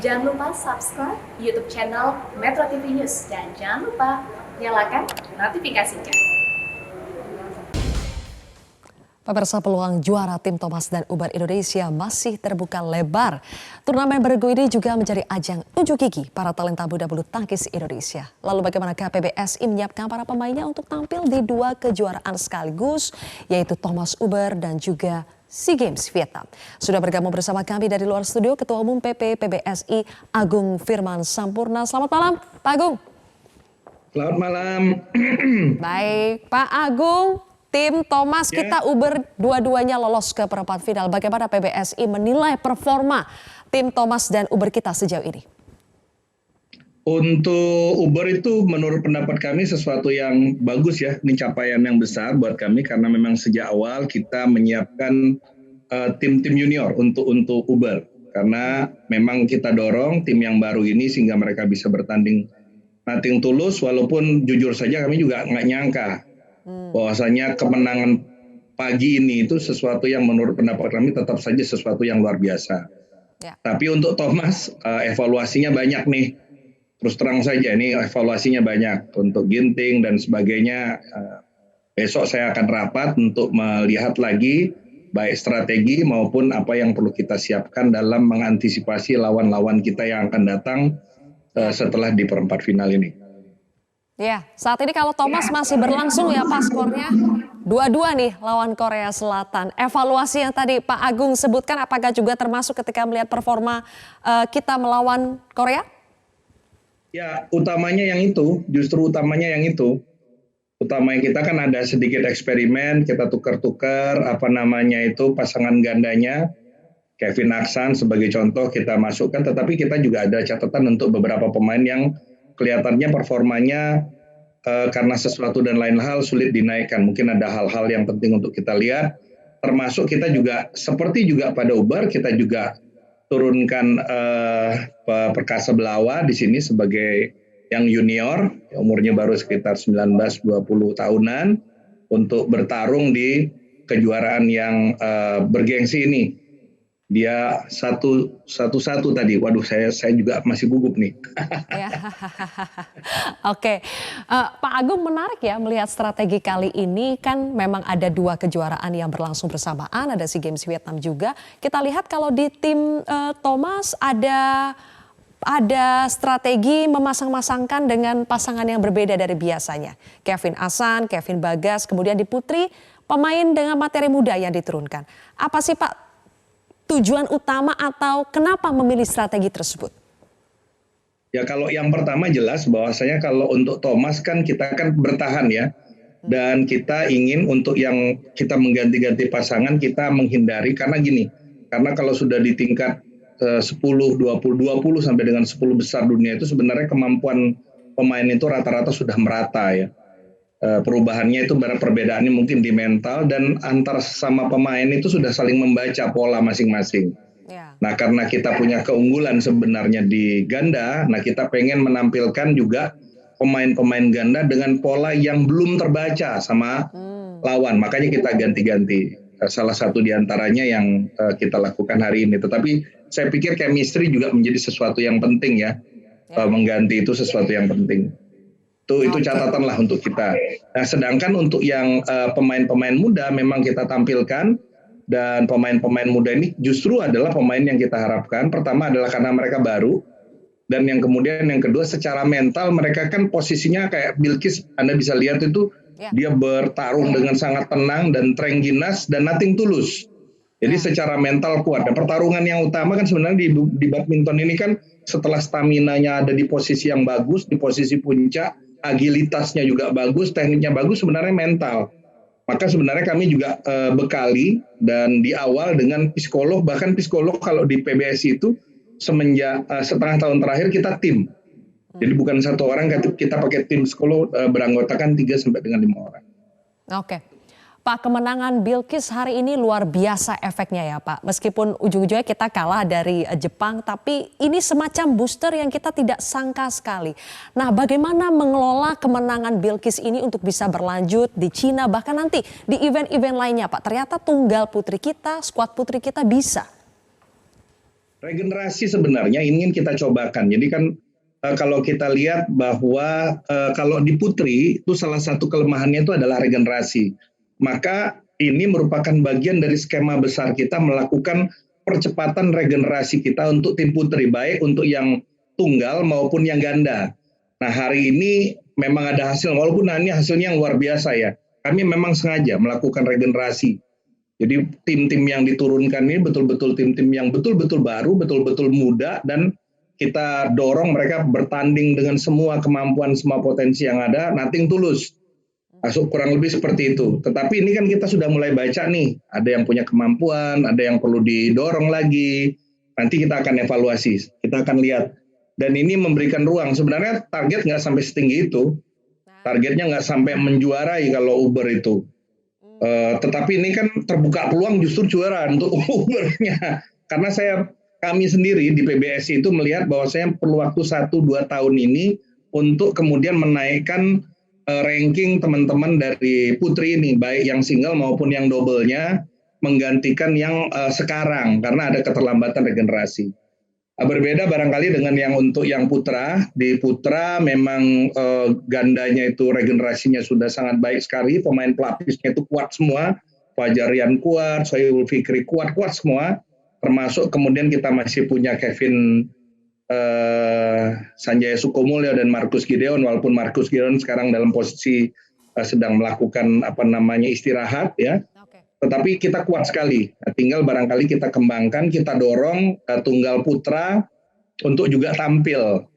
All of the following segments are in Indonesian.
Jangan lupa subscribe YouTube channel Metro TV News dan jangan lupa nyalakan notifikasinya. Pemirsa, peluang juara tim Thomas dan Uber Indonesia masih terbuka lebar. Turnamen bergu ini juga menjadi ajang unjuk gigi para talenta muda bulu tangkis Indonesia. Lalu bagaimanakah PBSI menyiapkan para pemainnya untuk tampil di dua kejuaraan sekaligus, yaitu Thomas Uber dan juga SEA Games Vietnam. Sudah bergabung bersama kami dari luar studio Ketua Umum PP PBSI Agung Firman Sampurna. Selamat malam, Pak Agung. Selamat malam. Baik, Pak Agung. Tim Thomas kita Uber dua-duanya lolos ke perempat final. Bagaimana PBSI menilai performa tim Thomas dan Uber kita sejauh ini? Untuk Uber itu menurut pendapat kami sesuatu yang bagus ya. Ini capaian yang besar buat kami karena memang sejak awal kita menyiapkan tim-tim junior untuk Uber. Karena memang kita dorong tim yang baru ini sehingga mereka bisa bertanding nothing tulus, walaupun jujur saja kami juga nggak nyangka bahwasanya kemenangan pagi ini itu sesuatu yang menurut pendapat kami tetap saja sesuatu yang luar biasa. Ya. Tapi untuk Thomas evaluasinya banyak nih. Terus terang saja ini evaluasinya banyak untuk ginting dan sebagainya. Besok saya akan rapat untuk melihat lagi baik strategi maupun apa yang perlu kita siapkan dalam mengantisipasi lawan-lawan kita yang akan datang setelah di perempat final ini. Ya, saat ini kalau Thomas masih berlangsung ya Pak skornya 2-2 nih lawan Korea Selatan. Evaluasi yang tadi Pak Agung sebutkan apakah juga termasuk ketika melihat performa kita melawan Korea? Ya, utamanya yang itu, justru utamanya yang itu. Utamanya kita kan ada sedikit eksperimen, kita tukar-tukar pasangan gandanya. Kevin Aksan sebagai contoh kita masukkan, tetapi kita juga ada catatan untuk beberapa pemain yang kelihatannya performanya karena sesuatu dan lain hal sulit dinaikkan. Mungkin ada hal-hal yang penting untuk kita lihat. Termasuk kita juga seperti juga pada Uber, kita juga turunkan Perkasa Belawa di sini sebagai yang junior, umurnya baru sekitar 19-20 tahunan untuk bertarung di kejuaraan yang bergengsi ini. Dia satu tadi. Waduh, saya juga masih gugup nih. Oke, Pak Agung, menarik ya melihat strategi kali ini. Kan memang ada dua kejuaraan yang berlangsung bersamaan, ada SEA Games Vietnam juga. Kita lihat kalau di tim Thomas ada strategi memasang-masangkan dengan pasangan yang berbeda dari biasanya. Kevin Aksan, Kevin Bagas, kemudian di putri pemain dengan materi muda yang diturunkan. Apa sih Pak tujuan utama atau kenapa memilih strategi tersebut? Ya, kalau yang pertama jelas bahwasanya kalau untuk Thomas kan kita kan bertahan ya. Dan kita ingin untuk yang kita mengganti-ganti pasangan kita menghindari karena gini. Karena kalau sudah di tingkat 10, 20 sampai dengan 10 besar dunia itu sebenarnya kemampuan pemain itu rata-rata sudah merata ya. Perubahannya itu perbedaannya mungkin di mental dan antar sama pemain itu sudah saling membaca pola masing-masing. Ya. Nah, karena kita punya keunggulan sebenarnya di ganda, nah kita pengen menampilkan juga pemain-pemain ganda dengan pola yang belum terbaca sama lawan. Makanya kita ganti-ganti. Salah satu diantaranya yang kita lakukan hari ini. Tetapi saya pikir chemistry juga menjadi sesuatu yang penting ya. Mengganti itu sesuatu yang penting. Itu catatan lah untuk kita. Nah, sedangkan untuk yang pemain-pemain muda memang kita tampilkan dan pemain-pemain muda ini justru adalah pemain yang kita harapkan. Pertama adalah karena mereka baru dan yang kedua secara mental mereka kan posisinya kayak Bilkis, Anda bisa lihat itu dia bertarung dengan sangat tenang dan terengginas dan nothing tulus. Jadi secara mental kuat. Dan pertarungan yang utama kan sebenarnya di badminton ini kan setelah staminanya ada di posisi yang bagus, di posisi puncak, agilitasnya juga bagus, tekniknya bagus, sebenarnya mental. Maka sebenarnya kami juga bekali dan di awal dengan psikolog, bahkan psikolog kalau di PBSI itu semenjak setengah tahun terakhir kita tim. Jadi bukan satu orang, kita pakai tim psikolog beranggotakan 3 sampai dengan 5 orang. Oke. Pak, kemenangan Bilkis hari ini luar biasa efeknya ya Pak. Meskipun ujung-ujungnya kita kalah dari Jepang, tapi ini semacam booster yang kita tidak sangka sekali. Nah, bagaimana mengelola kemenangan Bilkis ini untuk bisa berlanjut di Cina, bahkan nanti di event-event lainnya Pak. Ternyata tunggal putri kita, skuad putri kita bisa. Regenerasi sebenarnya ingin kita cobakan. Jadi kan kalau kita lihat bahwa kalau di Putri itu salah satu kelemahannya itu adalah regenerasi. Maka ini merupakan bagian dari skema besar kita melakukan percepatan regenerasi kita untuk tim Putri, baik untuk yang tunggal maupun yang ganda. Nah, hari ini memang ada hasil, walaupun ini hasilnya yang luar biasa ya. Kami memang sengaja melakukan regenerasi. Jadi tim-tim yang diturunkan ini betul-betul tim-tim yang betul-betul baru, betul-betul muda, dan kita dorong mereka bertanding dengan semua kemampuan, semua potensi yang ada, nothing tulus. Masuk kurang lebih seperti itu. Tetapi ini kan kita sudah mulai baca nih, ada yang punya kemampuan, ada yang perlu didorong lagi. Nanti kita akan evaluasi, kita akan lihat. Dan ini memberikan ruang. Sebenarnya target nggak sampai setinggi itu. Targetnya nggak sampai menjuarai kalau Uber itu. Tetapi ini kan terbuka peluang justru juara untuk Uber-nya. Karena kami sendiri di PBSI itu melihat bahwa saya perlu waktu 1-2 tahun ini untuk kemudian menaikkan ranking teman-teman dari Putri ini, baik yang single maupun yang double-nya, menggantikan yang sekarang karena ada keterlambatan regenerasi. Berbeda barangkali dengan yang untuk yang putra. Di putra memang gandanya itu regenerasinya sudah sangat baik sekali, pemain pelapisnya itu kuat semua, Fajar Rian kuat, Sohibul Fikri kuat semua, termasuk kemudian kita masih punya Kevin Sanjaya Sukomulyo dan Markus Gideon, walaupun Markus Gideon sekarang dalam posisi sedang melakukan istirahat ya. Tetapi kita kuat sekali. Nah, tinggal barangkali kita kembangkan, kita dorong tunggal putra untuk juga tampil.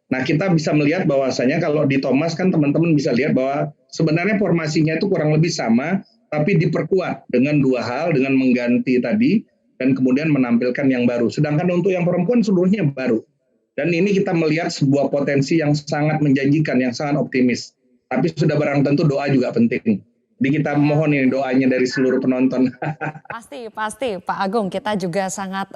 Nah, kita bisa melihat bahwasanya kalau di Thomas kan teman-teman bisa lihat bahwa sebenarnya formasinya itu kurang lebih sama, tapi diperkuat dengan 2 hal, dengan mengganti tadi dan kemudian menampilkan yang baru. Sedangkan untuk yang perempuan seluruhnya baru. Dan ini kita melihat sebuah potensi yang sangat menjanjikan, yang sangat optimis. Tapi sudah barang tentu doa juga penting. Jadi kita mohon ini doanya dari seluruh penonton. Pasti Pak Agung, kita juga sangat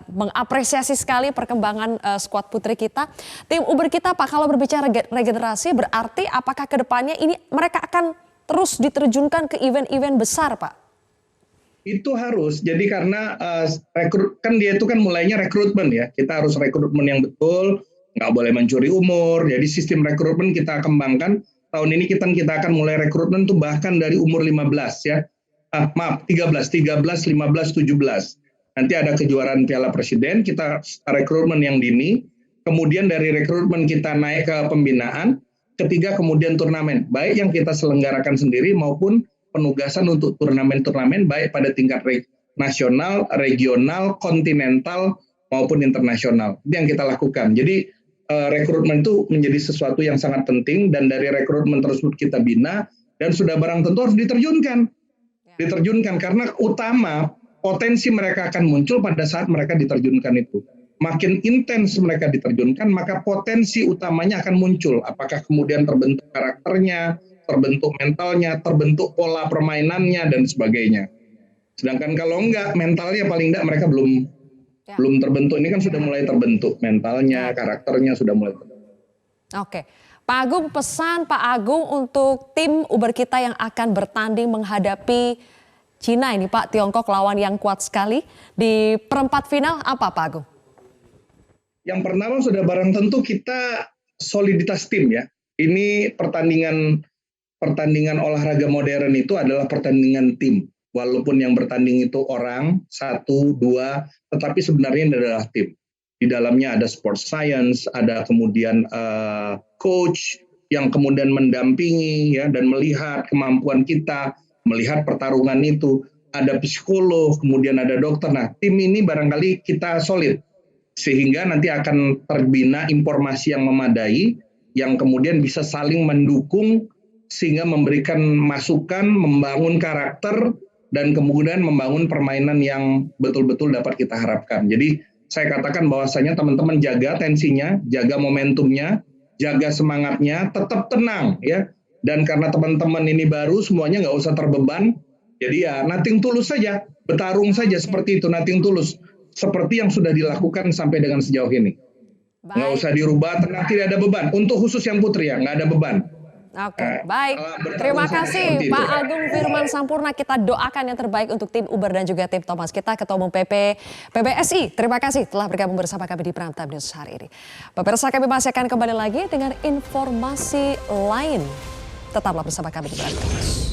mengapresiasi sekali perkembangan skuad putri kita. Tim Uber kita Pak, kalau berbicara regenerasi berarti apakah ke depannya ini mereka akan terus diterjunkan ke event-event besar Pak? Itu harus, jadi karena kan dia itu kan mulainya rekrutmen ya. Kita harus rekrutmen yang betul, nggak boleh mencuri umur. Jadi sistem rekrutmen kita kembangkan. Tahun ini kita akan mulai rekrutmen tuh bahkan dari umur 15 ya. 13, 15, 17. Nanti ada kejuaraan Piala Presiden, kita rekrutmen yang dini. Kemudian dari rekrutmen kita naik ke pembinaan. Ketiga kemudian turnamen, baik yang kita selenggarakan sendiri maupun penugasan untuk turnamen-turnamen baik pada tingkat nasional, regional, kontinental maupun internasional. Itu yang kita lakukan. Jadi rekrutmen itu menjadi sesuatu yang sangat penting dan dari rekrutmen tersebut kita bina dan sudah barang tentu harus diterjunkan. Diterjunkan karena utama potensi mereka akan muncul pada saat mereka diterjunkan itu. Makin intens mereka diterjunkan maka potensi utamanya akan muncul. Apakah kemudian terbentuk karakternya, terbentuk mentalnya, terbentuk pola permainannya dan sebagainya. Sedangkan kalau enggak mentalnya paling enggak mereka belum terbentuk. Ini kan sudah mulai terbentuk mentalnya, karakternya sudah mulai terbentuk. Oke, Pak Agung, pesan Pak Agung untuk tim Uber kita yang akan bertanding menghadapi Cina ini Pak, Tiongkok lawan yang kuat sekali di perempat final apa Pak Agung? Yang pertama sudah barang tentu kita soliditas tim ya. Ini pertandingan olahraga modern itu adalah pertandingan tim. Walaupun yang bertanding itu orang, 1, 2, tetapi sebenarnya ini adalah tim. Di dalamnya ada sports science, ada kemudian coach yang kemudian mendampingi ya dan melihat kemampuan kita, melihat pertarungan itu. Ada psikolog, kemudian ada dokter. Nah, tim ini barangkali kita solid. Sehingga nanti akan terbina informasi yang memadai, yang kemudian bisa saling mendukung, sehingga memberikan masukan, membangun karakter, dan kemudian membangun permainan yang betul-betul dapat kita harapkan. Jadi saya katakan bahwasanya teman-teman jaga tensinya, jaga momentumnya, jaga semangatnya, tetap tenang ya. Dan karena teman-teman ini baru, semuanya nggak usah terbeban. Jadi ya nothing tulus saja, bertarung saja seperti itu, nothing tulus. Seperti yang sudah dilakukan sampai dengan sejauh ini. Nggak usah dirubah, tenang, tidak ada beban. Untuk khusus yang putri ya, nggak ada beban. Oke, baik. bertarung Terima seperti kasih itu. Pak Agung Firman Sampurna. Kita doakan yang terbaik untuk tim Uber dan juga tim Thomas. Kita Ketua Umum PBSI. Terima kasih telah bergabung bersama kami di Prime Time News hari ini. Pemirsa, kami masih akan kembali lagi dengan informasi lain. Tetaplah bersama kami di Prime Time News.